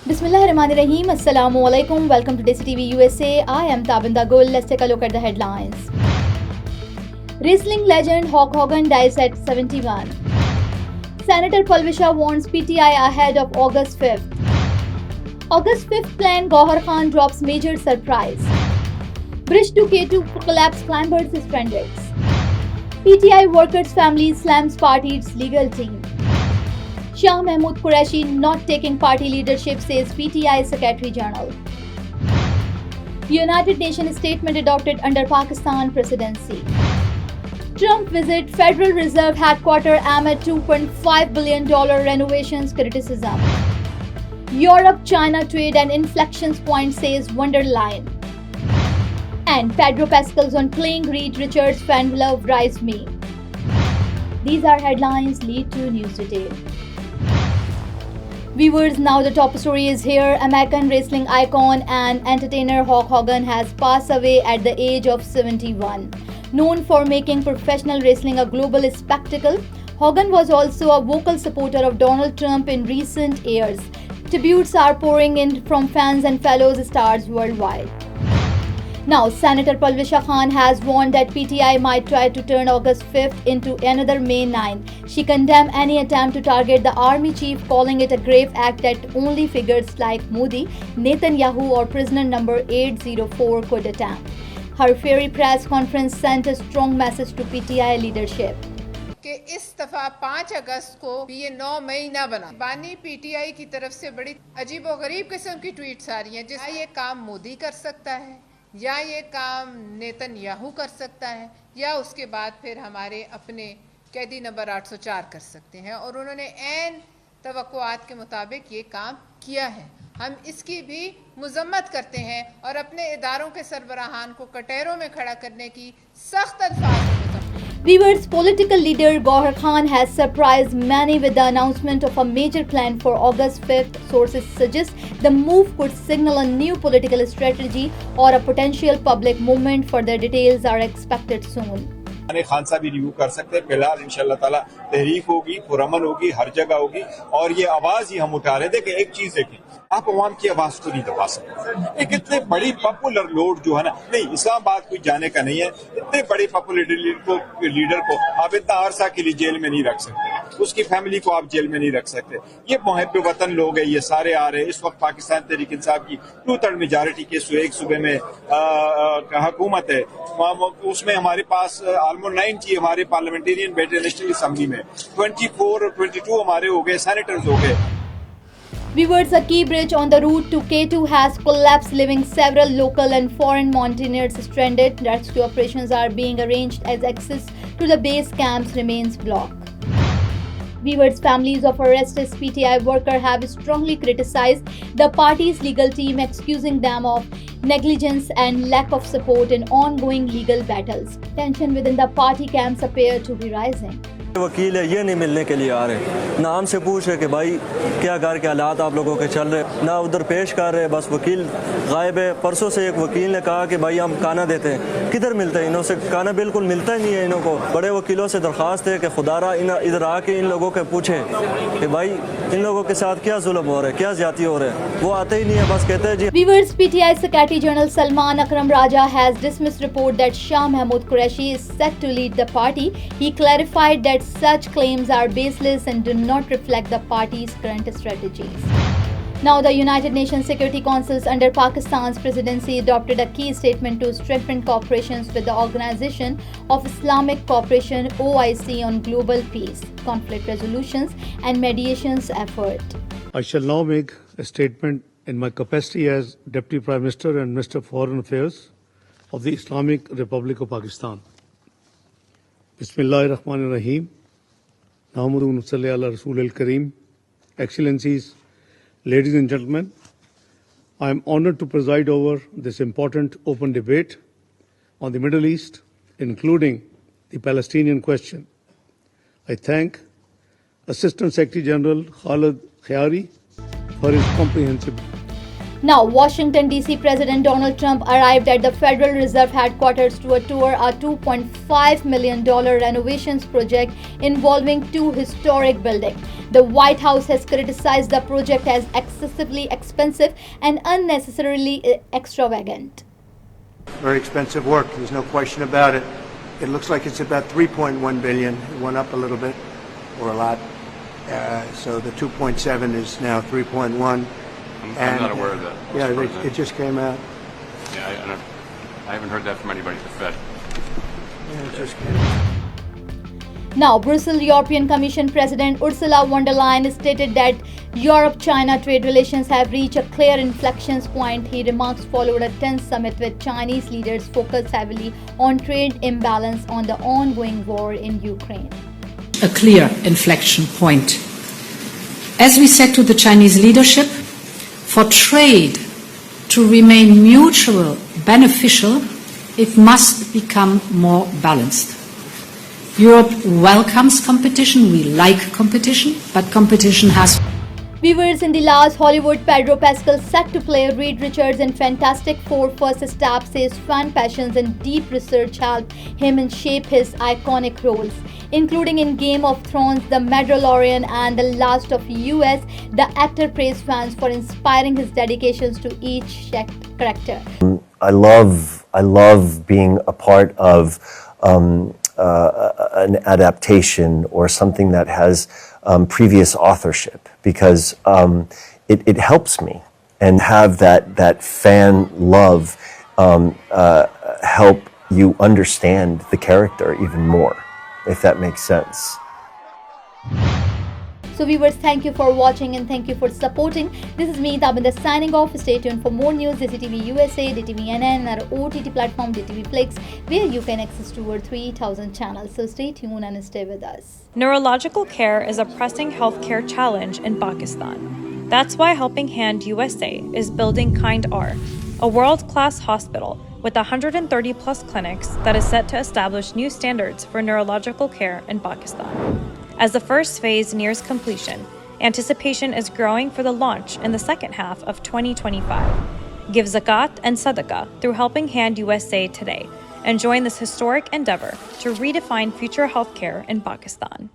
Bismillahirrahmanirrahim. Assalamu alaikum. Welcome to Desi TV USA. I am Tabinda Gul. Let's take a look at the headlines. Wrestling legend Hulk Hogan dies at 71. Senator Palvisha warns PTI ahead of August 5th. August 5th plan Gauhar Khan drops major surprise. Bridge to K2 collapse climber suspended. PTI workers' family slams party's legal team. Shah Mahmood Qureshi not taking party leadership, says PTI Secretary General. United Nations statement adopted under Pakistan presidency. Trump visit Federal Reserve headquarters amid $2.5 billion renovations criticism. Europe-China trade and inflection point, says Wonderline. And Pedro Pascal's on playing Reed Richards fan love rise me. These are headlines. Lead to news detail. Viewers, now the top story is here. American wrestling icon and entertainer Hulk Hogan has passed away at the age of 71. Known for making professional wrestling a global spectacle, Hogan was also a vocal supporter of Donald Trump in recent years. Tributes are pouring in from fans and fellow stars worldwide. Now, Senator Palvisha Khan has warned that PTI might try to turn August 5th into another May 9. She condemned any attempt to target the army chief, calling it a grave act that only figures like Modi, Netanyahu or prisoner number 804 could attempt. Her fiery press conference sent a strong message to PTI leadership. کہ اس دفعہ 5 اگست کو یہ 9 مئی نہ بنا. بانی P T I کی طرف سے بڑی عجیب و غریب قسم کی ٹویٹس آ رہی ہیں جس یہ کام مودی کر سکتا ہے یا یہ کام نیتن یاہو کر سکتا ہے یا اس کے بعد پھر ہمارے اپنے قیدی نمبر 804 کر سکتے ہیں، اور انہوں نے عین توقعات کے مطابق یہ کام کیا ہے. ہم اس کی بھی مذمت کرتے ہیں اور اپنے اداروں کے سربراہان کو کٹہروں میں کھڑا کرنے کی سخت الفاظ میں Viewers, political leader Gauhar Khan has surprised many with the announcement of a major plan for August 5th. Sources suggest the move could signal a new political strategy or a potential public movement. Further details are expected soon. Khan صاحب بھی review کر سکتے ہیں. فی الحال انشاءاللہ تعالیٰ تحریک ہوگی، پرامن ہوگی، ہر جگہ ہوگی، اور یہ آواز ہی ہم اٹھا رہے تھے کہ ایک چیز دیکھیں، آپ عوام کی آواز کو نہیں دبا سکتے. ایک اتنے بڑی پاپولر لوڈ جو ہے نا، نہیں اسلام آباد کوئی جانے کا نہیں ہے، اتنے بڑے پاپولر لیڈر کو آپ اتنا عرصہ کے لیے جیل میں نہیں رکھ سکتے، اس کی فیملی کو آپ جیل میں نہیں رکھ سکتے. یہ محب وطن لوگ ہیں، یہ سارے آ رہے ہیں. اس وقت پاکستان تحریک انصاف کی 2/3 میجارٹی کے ایک صوبے میں حکومت ہے، اس میں ہمارے پاس آلموسٹ 90 ہمارے پارلیمنٹیرین بیٹھے نیشنل اسمبلی میں، 24 اور 22 ہمارے ہو گئے سینیٹرز ہو گئے. Viewers, a key bridge on the route to K2 has collapsed, leaving several local and foreign mountaineers stranded. Rescue operations are being arranged as access to the base camps remains blocked. Viewers, families of arrested PTI workers have strongly criticized the party's legal team, accusing them of negligence and lack of support in ongoing legal battles. Tension within the party camps appear to be rising. وکیل ہے یہ نہیں ملنے کے لیے آ رہے، نہ ہم سے پوچھ رہے کہ بھائی کیا گھر کے حالات آپ لوگوں کے چل رہے، نہ ادھر پیش کر رہے. بس وکیل غائب ہے. پرسوں سے ایک وکیل نے کہا کہ بھائی ہم کانا دیتے ہیں، کدھر ملتا ہے انہوں سے کانا؟ بالکل ملتا ہی نہیں ہے انہوں کو. بڑے وکیلوں سے درخواست ہے کہ خدا را ادھر آ کے ان لوگوں کے پوچھیں کہ بھائی ان لوگوں کے ساتھ کیا ظلم ہو رہا ہے، کیا زیادتی ہو رہا ہے. وہ آتے ہی نہیں ہے، بس کہتے ہیں جی. Viewers, PTI Secretary General Salman Akram Raja has dismissed report that Shah Mahmood Qureshi is set to lead the party. He clarified that such claims are baseless and do not reflect the party's current strategies. Now, the United Nations Security Council under Pakistan's presidency adopted a key statement to strengthen cooperation with the Organization of Islamic Cooperation (OIC) on global peace, conflict resolutions and mediations effort. I shall now make a statement in my capacity as Deputy Prime Minister and Minister of Foreign Affairs of the Islamic Republic of Pakistan. Bismillahirrahmanirrahim. Nahmaduhu wa nusalli ala Rasool al-Kareem. Excellencies, ladies and gentlemen, I am honored to preside over this important open debate on the Middle East, including the Palestinian question. I thank Assistant Secretary General Khalid Khayari for his comprehensive Now, Washington D.C. President Donald Trump arrived at the Federal Reserve headquarters to tour a $2.5 million renovations project involving two historic buildings. The White House has criticized the project as excessively expensive and unnecessarily extravagant. Very expensive work, there's no question about it. It looks like it's about $3.1 billion. It went up a little bit, or a lot. So the 2.7 is now 3.1. I'm not aware of that. Yeah, it just came out. Yeah, I haven't heard that from anybody at the Fed. Yeah, it just came out. Now, Brussels European Commission President Ursula von der Leyen stated that Europe-China trade relations have reached a clear inflection point. Her remarks followed a tense summit with Chinese leaders focused heavily on trade imbalance on the ongoing war in Ukraine. A clear inflection point. As we said to the Chinese leadership, for trade to remain mutually beneficial, it must become more balanced. Europe welcomes competition, we like competition, but competition has. Viewers, in the last Hollywood, Pedro Pascal set to play Reed Richards in Fantastic Four. First Step says fan passions and deep research helped him in shape his iconic roles, including in Game of Thrones, The Mandalorian, and The Last of Us. The actor praised fans for inspiring his dedications to each character. I love being a part of an adaptation or something that has previous authorship, because it helps me, and have that fan love help you understand the character even more, if that makes sense. So viewers, thank you for watching and thank you for supporting. This is me, Tabinder, signing off. Stay tuned for more news. DTV USA, DTV NN, our OTT platform, DTV Flix, where you can access to over 3,000 channels. So stay tuned and stay with us. Neurological care is a pressing healthcare challenge in Pakistan. That's why Helping Hand USA is building Kind R, a world-class hospital with 130 plus clinics that is set to establish new standards for neurological care in Pakistan. As the first phase nears completion, anticipation is growing for the launch in the second half of 2025. Give zakat and sadaqah through Helping Hand USA today and join this historic endeavor to redefine future healthcare in Pakistan.